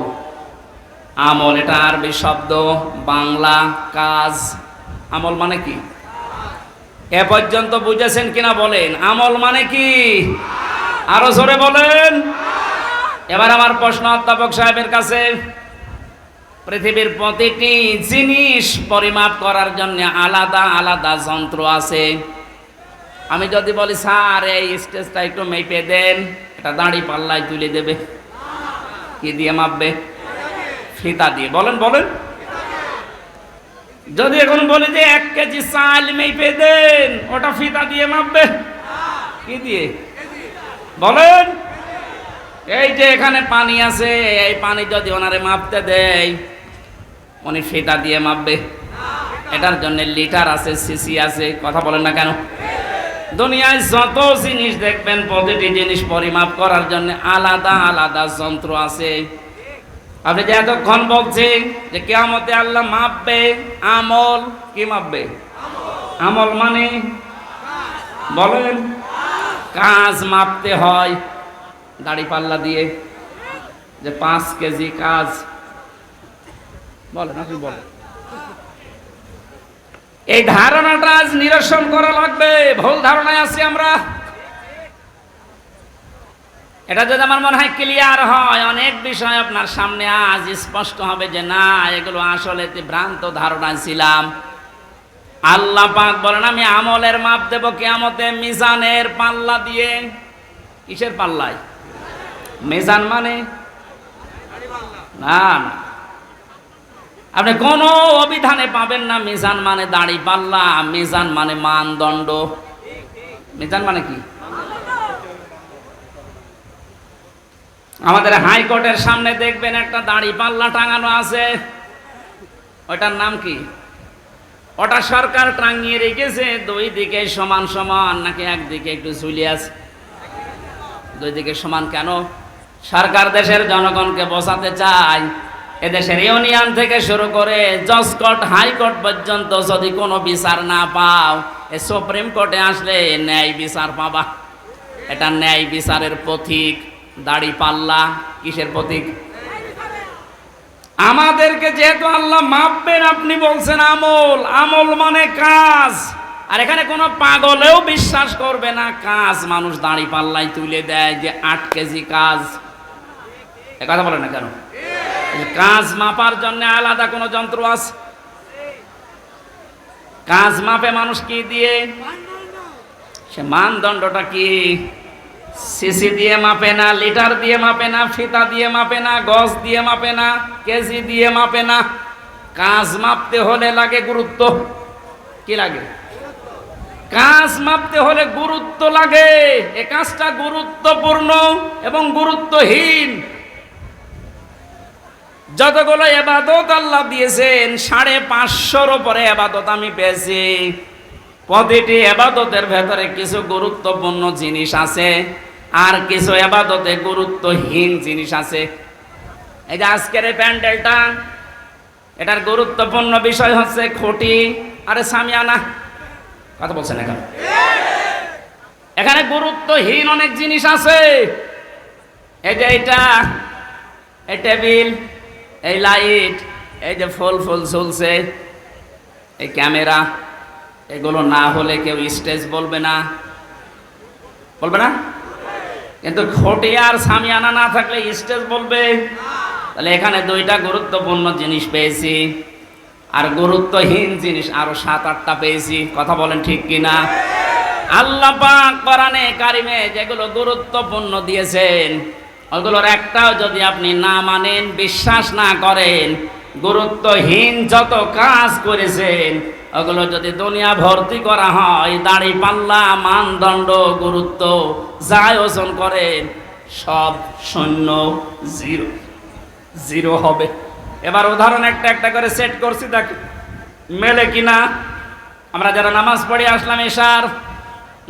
Speaker 1: আমল এটা আরবি শব্দ, বাংলা কাজ। আমল মানে কি? এ পর্যন্ত বুঝেছেন কিনা বলেন? আমল মানে কি? আরো জোরে বলেন। এবার আমার প্রশ্ন অধ্যাপক সাহেবের কাছে, পৃথিবীর প্রতিটি জিনিস পরিমাপ করার জন্য আলাদা আলাদা যন্ত্র আছে। আমি যদি বলি স্যার এই স্টেজটা একটু মেপে দেন, এটা দাড়ি পাল্লায় তুলে দেবে। কি দিয়ে মাপবে? ফিতা দিয়ে। বলেন বলেন। যদি এখন বলি যে 1 কেজি চাল মেপে দেন, ওটা ফিতা দিয়ে মাপবে? কি দিয়ে? বলেন। এই যে এখানে পানি আছে, এই পানি যদি ওনারে মাপতে দেয়, উনি ফিতা দিয়ে মাপবে? এটার জন্য লিটার আছে, সিসি আছে। কথা বলেন না কেন? দুনিয়ায় যত জিনিস দেখবেন, প্রতিটি জিনিস পরিমাপ করার জন্য আলাদা আলাদা যন্ত্র আছে। আপনি যে এতক্ষণ বলছেন যে কিয়ামতে আল্লাহ মাপবে, আমল কি মাপবে? আমল মানে বলেন, কাজ মাপতে হয় দাড়ি পাল্লা দিয়ে, যে 5 কেজি কাজ। বলেন, আপনি বলেন। এই ধারণাটা আজ নিরসন করা লাগবে। ভুল ধারণায় আছি আমরা। এটা যদি আমার মনে হয় ক্লিয়ার হয়, অনেক বিষয় আপনার সামনে আজ স্পষ্ট হবে যে না, এগুলো আসলে ভ্রান্ত ধারণায় ছিলাম। আল্লাহ পাক বলেন, আমি আমলের মাপ দেব কিয়ামতে মিজানের পাল্লা দিয়ে। কিসের পাল্লায়? মিজান মানে না, আপনি কোন অভিধানে পাবেন না মিজান মানে দাড়ি পাল্লা। মিজান মানে মানদণ্ড। মিজান মানে কি? আমাদের হাইকোর্টের সামনে দেখবেন একটা দাড়ি পাল্লা টাঙানো আছে, ওটার নাম কি? ওটা সরকার টাঙিয়ে রেখেছে দুই দিকে সমান সমান, নাকি একদিকে একটু ঝুলিয়ে আছে? দুই দিকে সমান কেন? সরকার দেশের জনগণকে বোঝাতে চায় এদেশের ইউনিয়ন থেকে শুরু করে জজ কোর্ট, হাইকোর্ট পর্যন্ত যদি কোনো বিচার না পাও, এ সুপ্রিম কোর্টে আসলে ন্যায় বিচার পাবা। এটা ন্যায় বিচারের প্রতীক। দাড়ি পাল্লা কিসের প্রতীক? আমাদেরকে যেহেতু আল্লাহ মাপবেন, আপনি বলছেন আমল। আমল মানে কাজ। আর এখানে কোনো পাগলেও বিশ্বাস করবে না কাজ মানুষ দাড়ি পাল্লাই তুলে দেয় যে 8 কেজি কাজ। এ কথা বলে না কেন? কাজ মাপার জন্য আলাদা কোনো যন্ত্র আছে? কাজ মাপে মানুষ কি দিয়ে? সে মানদণ্ডটা কি? সিসি দিয়ে মাপে না, লিটার দিয়ে মাপে না, ফিতা দিয়ে মাপে না, গজ দিয়ে মাপে না, কেজি দিয়ে মাপে না। কাজ মাপতে হলে লাগে গুরুত্ব। কি লাগে? কাজ মাপতে হলে গুরুত্ব লাগে। এ কাজটা গুরুত্বপূর্ণ এবং গুরুত্বহীন। যতগুলো ইবাদত আল্লাহ দিয়েছেন, 550-র উপরে ইবাদত আমি পেয়েছি। প্রতিটি ইবাদতের ভেতরে কিছু গুরুত্বপূর্ণ জিনিস আছে, আর কিছু ইবাদতে গুরুত্বহীন জিনিস আছে। এই যে আজকের এই প্যান্ডেলটা, এটার গুরুত্বপূর্ণ বিষয় হচ্ছে খুঁটি আরে সামিয়ানা। কথা বলছেন এখন? এখানে গুরুত্বহীন অনেক জিনিস আছে। এই যে এইটা, এই টেবিল, এই লাইট, এই যে ফুল ফুল ঝুলছে, এই ক্যামেরা, এগুলো না হলে কেউ স্টেজ বলবে না, বলবে না? কিন্তু খুঁটি আর সামিয়ানা না থাকলে স্টেজ বলবে। তাহলে এখানে দুইটা গুরুত্বপূর্ণ জিনিস পেয়েছি, আর গুরুত্বহীন জিনিস আরো 7-8টা পেয়েছি। কথা বলেন ঠিক কিনা? আল্লাহ পাক কোরআনে কারিমে যেগুলো গুরুত্বপূর্ণ দিয়েছেন, ওগুলোর একটাও যদি আপনি না মানেন, বিশ্বাস না করেন, গুরুত্বহীন যত কাজ করেছেন ওগুলো যদি দুনিয়া ভর্তি করা হয়, দাড়ি পাল্লা, মানদণ্ড, গুরুত্ব যাই ওজন করেন, সব শূন্য, জিরো জিরো হবে। এবার উদাহরণ একটা একটা করে সেট করছি, দেখ মেলে কিনা। আমরা যারা নামাজ পড়ে আসলাম এশার,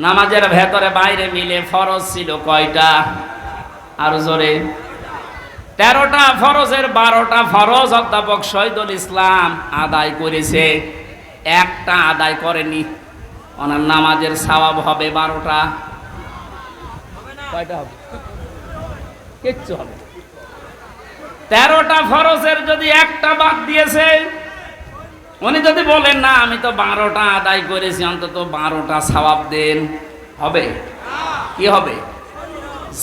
Speaker 1: নামাজের ভেতরে বাইরে মিলে ফরজ ছিল কয়টা? আর জোরে 13টা ফরজের 12টা ফরজ অধ্যাপক শহীদুল ইসলাম আদায় করেছে, একটা আদায় করেনি। ওনার নামাজের সওয়াব হবে 12টা। কয়টা হবে? কিচ্ছু হবে। 13টা ফরজের যদি একটা বাদ দিয়েছে, উনি যদি বলেন না আমি তো 12টা আদায় করেছি, অন্তত 12টা সওয়াব দেন, হবে? কি হবে?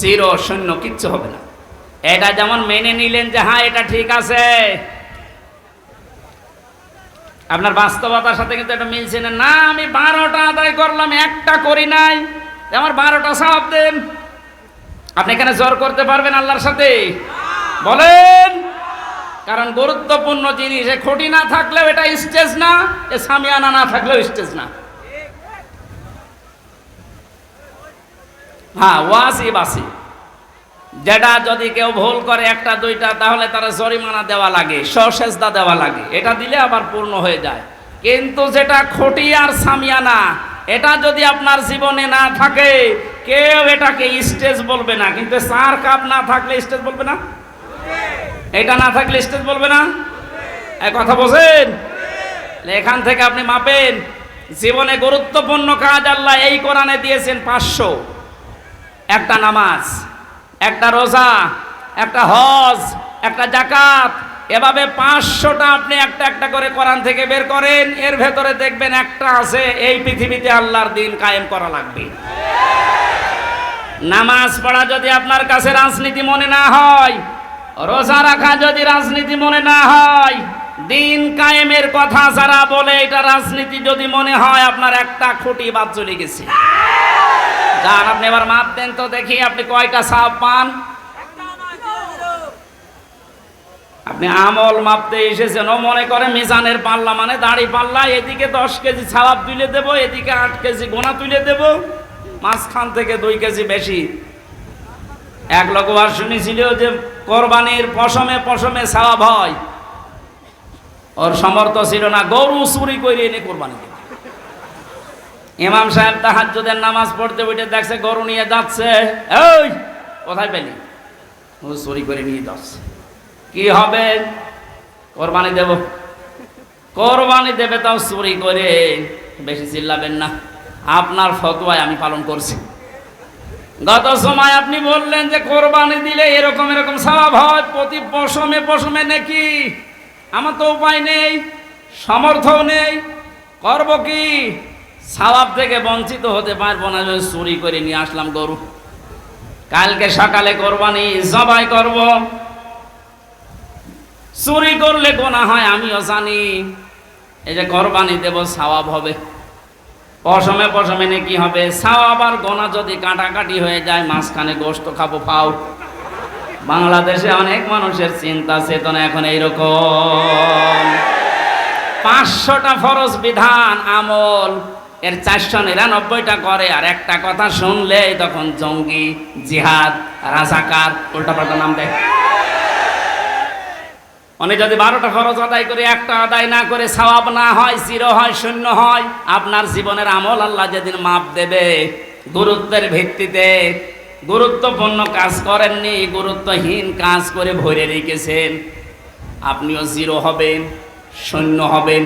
Speaker 1: জিরো, শূন্য, কিচ্ছু হবে না। এটা যেমন মেনে নিলেন যে হ্যাঁ এটা ঠিক আছে, আপনার বাস্তবতার সাথে কিন্তু এটা মিলছে না। না, আমি 12টা আদায় করলাম, একটা করি নাই, আমার 12টা সওয়াব দেন। আপনি এখানে জোর করতে পারবেন আল্লাহর সাথে? বলেন। কারণ গুরুত্বপূর্ণ জিনিস, এ খুঁটি না থাকলেও এটা স্টেজ না, এ সামিয়ানা না থাকলেও স্টেজ না। হ্যাঁ, ওয়াজিব আছে, যেটা যদি কেউ ভুল করে 1টা 2টা, তাহলে তারা জরিমানা দেওয়া লাগে, সসেজদা দেওয়া লাগে, এটা দিলে আবার পূর্ণ হয়ে যায়। কিন্তু যেটা খুঁটি আর সামিয়ানা, এটা যদি আপনার জীবনে না থাকে, কেউ এটাকে স্টেজ বলবে না। কিন্তু 4 কাপ না থাকলে স্টেজ বলবে না, এটা না থাকলে স্টেজ বলবে না। এই কথা বোঝেন? এখান থেকে আপনি মাপেন। জীবনে গুরুত্বপূর্ণ কাজ আল্লাহ এই কোরআনে দিয়েছেন 500। একটা নামাজ, একটা রোজা, একটা হজ, একটা যাকাত, এভাবে 500টা আপনি একটা একটা করে কোরআন থেকে বের করেন, এর ভেতরে দেখবেন একটা আছে এই পৃথিবীতে আল্লাহর দিন কায়েম করা লাগবে। নামাজ পড়া যদি আপনার কাছে রাজনীতি মনে না হয়, রোজা রাখা যদি রাজনীতি মনে না হয়, দিন কায়েমের কথা যারা বলে এটা রাজনীতি যদি মনে হয়, আপনার একটা খুঁটি বাদ চলে গেছে। যান আপনি এবার মাপ দেন তো দেখি আপনি কয়টা সাপ পান। আপনি আমল মাপতে এসেছেন, ও মনে করে মিজানের পাল্লা মানে দাড়ি পাল্লা, এদিকে 10 কেজি ছাওয়াব তুলে দেব, এদিকে 8 কেজি গোনা তুলে দেব, মাঝখান থেকে 2 কেজি বেশি। এক লোক আর শুনেছিল যে কোরবানির পশমে পশমে ছাওয়াব হয়, ওর সমর্থ ছিল না, গরু চুরি করে এনে কোরবানি দেবে। ইমাম সাহেব তাহাজ্জুদের নামাজ পড়তে উঠে দেখছে গরু নিয়ে যাচ্ছে, এই কোথায় পেলি? ও চুরি করে নিয়ে যাচ্ছে। কি হবে? কোরবানি দেব। কোরবানি দেবে তাও চুরি করে। বেশি চিল্লাবেন না, আপনার ফতোয়ায় আমি পালন করছি। গত সময় আপনি বললেন যে কোরবানি দিলে এরকম এরকম সওয়াব হয়, প্রতি পশমে পশমে নাকি। আমার তো উপায় নেই, সামর্থ্য নেই, করব কি? সওয়াব থেকে বঞ্চিত হতে পারবো না, চুরি করে নিয়ে আসলাম গরু। কালকে সকালে কোরবানি জবাই করব। চুরি করলে গোনা হয় আমিও জানি, এই যে কোরবানি দেব সওয়াব হবে, পশমে পশমে কি হবে? সওয়াব আর গোনা যদি কাটাকাটি হয়ে যায়, মাঝখানে গোশত খাবো পাও। বাংলাদেশে অনেক মানুষের চিন্তা চেতনা এখন এইরকম। 500টা ফরজ বিধান আমল, এর 499টা করে, আর একটা কথা শুনলে তখন জঙ্গি, জিহাদ, রাজাকার উল্টাপাল্টা নাম দেয়। উনি যদি 12টা ফরজ আদায় করে একটা আদায় না করে সওয়াব না হয়, জিরো হয়, শূন্য হয়, আপনার জীবনের আমল আল্লাহ যেদিন মাপ দেবে, গুরুত্বের ভিত্তিতে গুরুত্বপূর্ণ কাজ করেননি, গুরুত্বহীন কাজ করে ভরে রেখেছেন, আপনিও জিরো হবেন, শূন্য হবেন।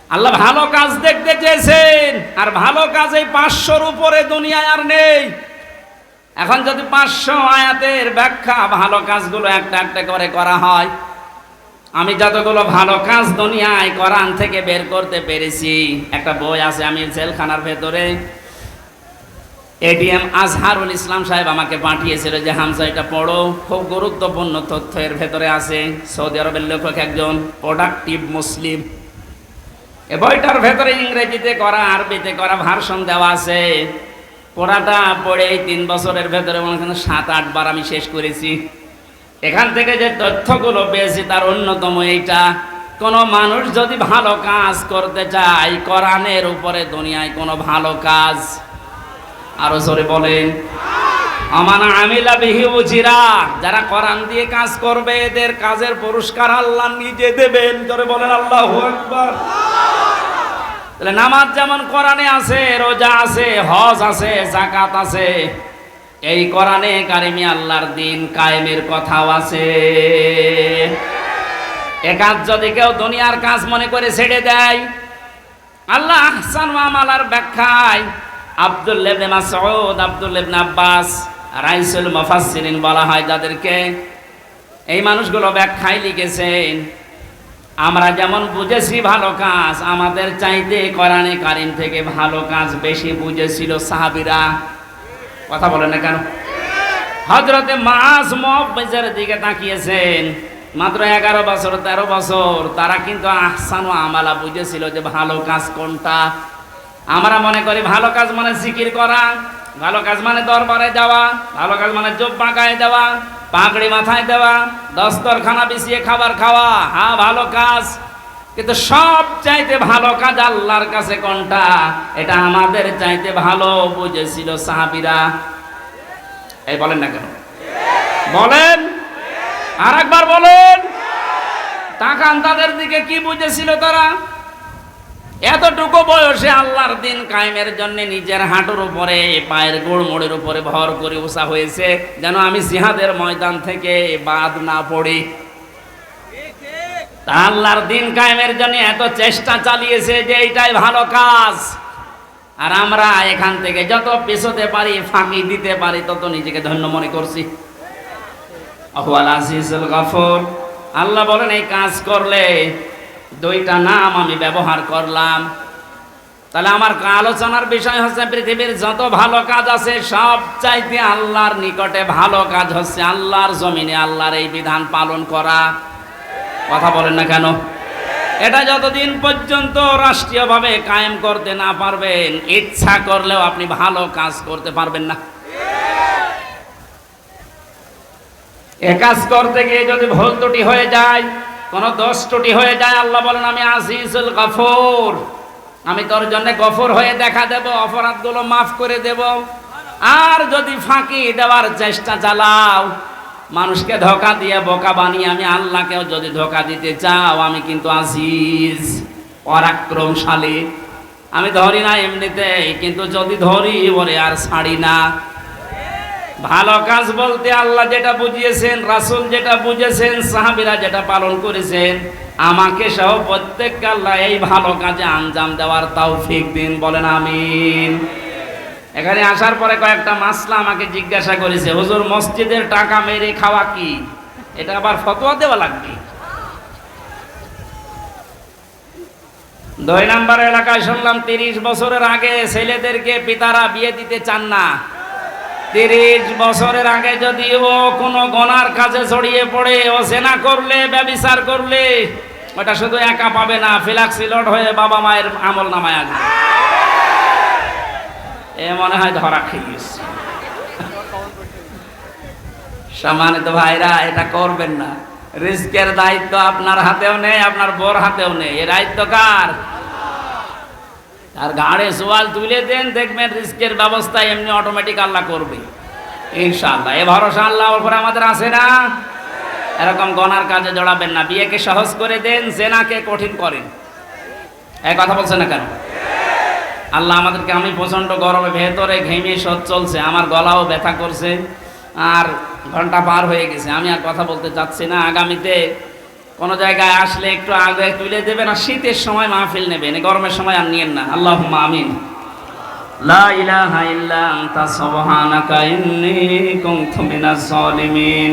Speaker 1: আল্লাহ ভালো কাজ দেখতে চেয়েছেন, আর ভালো কাজ এই 500-র উপরে দুনিয়ায় আর নেই। এখন যদি 500 আয়াতের ব্যাখ্যা ভালো কাজগুলো একটা একটা করে করা হয়, আমি যতগুলো ভালো কাজ দুনিয়ায় কোরআন থেকে বের করতে পেরেছি, একটা বই আছে, আমি জেলখানার ভেতরে, এডিএম আজহারুল ইসলাম সাহেব আমাকে পাঠিয়েছিল যে হামজা এটা পড়ো, খুব গুরুত্বপূর্ণ তথ্য এর ভেতরে আছে। সৌদি আরবের লেখক একজন, প্রোডাক্টিভ মুসলিম। এ বইটার ভেতরে ইংরেজিতে করা, আরবিতে করা ভার্সন দেওয়া আছে। পড়াটা পড়ে 3 বছরের ভেতরে 7-8 বার আমি শেষ করেছি। এখান থেকে যে তথ্যগুলো পেয়েছি তার অন্যতম এইটা, কোনো মানুষ যদি ভালো কাজ করতে চায়, কোরআনের উপরে দুনিয়ায় কোনো ভালো কাজ, আরো জোরে বলেন, আমানা আমিলা বিহি উজিরা, যারা কোরআন দিয়ে কাজ করবে এদের কাজের পুরস্কার আল্লাহ নিজে দেবেন। জোরে বলেন আল্লাহু আকবার। তাহলে নামাজ যেমন কোরআনে আছে, রোজা আছে, হজ আছে, যাকাত আছে, এই কোরআনে কারিমে আল্লাহর দিন কায়েমের কথাও আছে। এ কাজ যদি কেউ দুনিয়ার কাজ মনে করে ছেড়ে দেয়, আল্লাহ আহসান আমালার ব্যাখ্যায় আব্দুল্লাহ ইবনে মাসউদ, আব্দুল্লাহ ইবনে আব্বাস, রাইসুল মুফাসসিরিন বলা হয় যাদেরকে, এই মানুষগুলো ব্যাখ্যায় লিখেছেন, আমরা যেমন বুঝেছি ভালো কাজ, আমাদের চাইতে কোরআনে কারিম থেকে ভালো কাজ বেশি বুঝেছিল সাহাবীরা। কথা বলেন না কেন? হযরতে মুআজ মুআব্বিজের দিকে তাকিয়েছেন, মাত্র 11 বছর 13 বছর, তারা কিন্তু আহসানু আমালা বুঝেছিল যে ভালো কাজ কোনটা। আমরা মনে করি ভালো কাজ মানে জিকির করা, ভালো কাজ মানে দরবারে যাওয়া, ভালো কাজ মানে জুব্বা গায়ে দেওয়া, পাগড়ি মাথায় দেওয়া, দস্তরখানা বিছিয়ে খাবার খাওয়া, হ্যাঁ ভালো কাজ। কিন্তু সব চাইতে ভালো কাজ আল্লাহর কাছে কোনটা, এটা আমাদের চাইতে ভালো বুঝেছিল সাহাবীরা। এই বলেন না কেন? বলেন, আর একবার বলেন। তাকান তাদের দিকে, কি বুঝেছিল তারা? এতটুকু বয়সে আল্লাহর দিন কায়েমের জন্য নিজের হাঁটুর উপরে, পায়ের গোড়মোড়ের উপরে ভর করে উষা হয়েছে, যেন আমি জিহাদের ময়দান থেকে বাদ না পড়ি। তা আল্লাহর দিন কায়েমের জন্য এত চেষ্টা চালিয়েছে যে এইটাই ভালো কাজ। আর আমরা এখান থেকে যত পিছোতে পারি, ফাঁকি দিতে পারি, তত নিজেকে ধন্য মনে করছি। আহুয়াল আজিজুল গফুর, আল্লাহ বলেন এই কাজ করলে দুইটা নাম আমি ব্যবহার করলাম। তাহলে আমার আলোচনার বিষয় হচ্ছে পৃথিবীর যত ভালো কাজ আছে সব চাইতে আল্লাহর নিকটে ভালো কাজ হচ্ছে আল্লাহর জমিনে আল্লাহর এই বিধান পালন করা। কথা বলেন না কেন? এটা যতদিন পর্যন্ত রাষ্ট্রীয়ভাবে কায়েম করতে না পারবেন, ইচ্ছা করলেও আপনি ভালো কাজ করতে পারবেন না। এ কাজ করতে গিয়ে যদি ভুল ত্রুটি হয়ে যায়, কোনো দোষ ত্রুটি হয়ে যায়, আল্লাহ বলেন আমি আজিজুল গফুর, আমি তোর জন্য গফুর হয়ে দেখা দেব, অপরাধগুলো মাফ করে দেব। আর যদি ফাঁকি দেওয়ার চেষ্টা চালাও, মানুষকে ধোঁকা দিয়ে বোকা বানিয়ে আমি আল্লাহকেও যদি ধোঁকা দিতে চাও, আমি কিন্তু আজিজ, পরাক্রমশালী। আমি ধরি না এমনিতেই, কিন্তু যদি ধরি ওরে আর ছাড়ি না। ভালো কাজ বলতে আল্লাহ যেটা বুঝিয়েছেন, রাসূল যেটা বুঝেছেন, সাহাবীরা যেটা পালন করেছেন, আমাকে সহ প্রত্যেককে আল্লাহ এই ভালো কাজে আঞ্জাম দেওয়ার তৌফিক দিন। বলেন আমিন। এখানে আসার পরে কয়েকটা মাসলা আমাকে জিজ্ঞাসা করেছে, হুজুর মসজিদের টাকা মেরে খাওয়া কি? এটা আবার ফতোয়া দেওয়া লাগবে? 2 নম্বর এলাকায় শুনলাম 30 বছরের আগে ছেলেদেরকে পিতারা বিয়ে দিতে চান না। 30 বছরের আগে যদি ও কোনো গুনার কাজে জড়িয়ে পড়ে, ও জেনা করলে, ব্যভিচার করলে, ওটা শুধু একা পাবে না, ফিলাক্সিলট হয়ে বাবা মায়ের আমল নামায় আসবে। এ মনে হয় ধরা খেয়ে গেছে। সম্মানিত ভাইরা, এটা করবেন না। রিস্কের দায়িত্ব আপনার হাতেও নেই, আপনার বোর হাতেও নেই। এ দায়িত্ব কার? আর ঘাড়ে সোয়াল তুলে দেন, দেখবেন রিস্কের ব্যবস্থা এমনি অটোমেটিক আল্লাহ করবে ইনশাআল্লাহ। এ ভরসা আল্লাহর উপরে আমাদের আছে না? এরকম গনার কাজে জড়াবেন না। বিয়েকে সহজ করে দেন, জেনাকে কঠিন করেন। এই কথা বলছেন না কেন? আল্লাহ আমাদেরকে, আমি প্রচন্ড গরমে ভেতরে ঘেমে শোধ চলছে, আমার গলাও ব্যথা করছে, আর ঘন্টা পার হয়ে গেছে, আমি আর কথা বলতে চাচ্ছি না। আগামীতে কোন জায়গায় আসলে একটু আগে তুলে দেবেন, আর শীতের সময় মাহফিল নেবেন, গরমের সময় আর নিয়েন না। আল্লাহুম্মা আমিন। লা ইলাহা ইল্লা আনতা সুবহানাকা ইন্নী কুনতু মিনাজ জালিমিন।